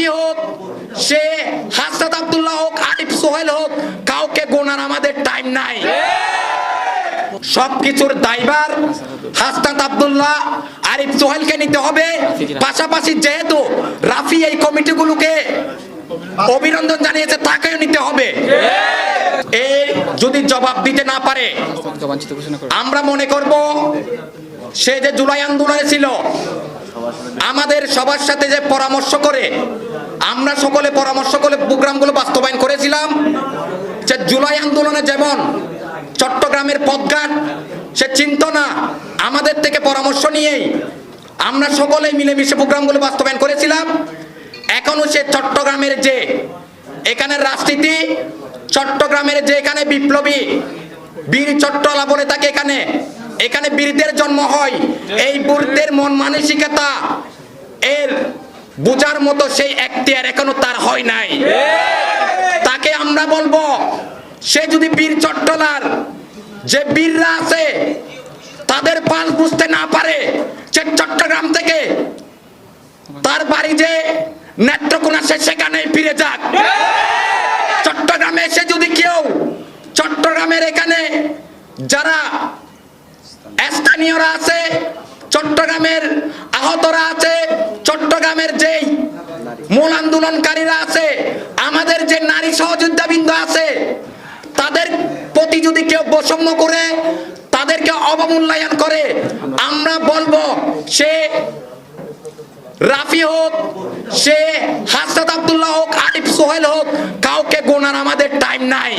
রাফি হোক, সে হাসনাত আব্দুল্লাহ হোক, আরিফ সোহেল হোক, কাউকে গোনার আমাদের টাইম নাই। সবকিছুর দায়ভার হাসনাত আব্দুল্লাহ, আরিফ সোহেলকে নিতে হবে। পাশাপাশি যেহেতু রাফি এই কমিটিগুলোকে অভিনন্দন জানিয়েছে, তাকেও নিতে হবে। এই যদি জবাব দিতে না পারে, আমরা মনে করব সে যে জুলাই আন্দোলনে ছিল, আমাদের সবার সাথে যে পরামর্শ করে আমরা সকলে পরামর্শ করে প্রোগ্রামগুলো বাস্তবায়ন করেছিলাম, যে জুলাই আন্দোলনে যেমন চট্টগ্রামের পথঘাট সে চিন্ত না, আমাদের থেকে পরামর্শ নিয়েই আমরা সকলেই মিলেমিশে প্রোগ্রামগুলো বাস্তবায়ন করেছিলাম। এখনো সে চট্টগ্রামের যে এখানে রাজনীতি, চট্টগ্রামের যে এখানে বিপ্লবী বীর চট্টলা বলে তাকে এখানে বীরদের জন্ম হয়, এই বীরদের মন মানসিকতা এর বোঝার মতো সেই এখতিয়ার এখনো তার হয় নাই। তাকে আমরা বলবো, সে যদি বীর চট্টলার যে বীররা আছে তাদের পাল বুঝতে না পারে, সে চট্টগ্রাম থেকে তার বাড়ি যে নেত্রকোনা সে সেখানেই ফিরে যাক। চট্টগ্রামে এসে যদি কেউ চট্টগ্রামের এখানে যারা স্থানীয়রা আছে, চট্টগ্রামের আহতরা আছে, চট্টগ্রামের যেই মূল আন্দোলনকারীরা আছে, আমাদের যে নারী সহযোদ্ধাবৃন্দ আছে, তাদের প্রতি যদি কেউ বৈষম্য করে, তাদেরকে অবমূল্যায়ন করে, আমরা বলবো সে রাফি হোক, সে হাসনাত আব্দুল্লাহ হোক, আরিফ সোহেল হোক, কাউকে গোনার আমাদের টাইম নাই।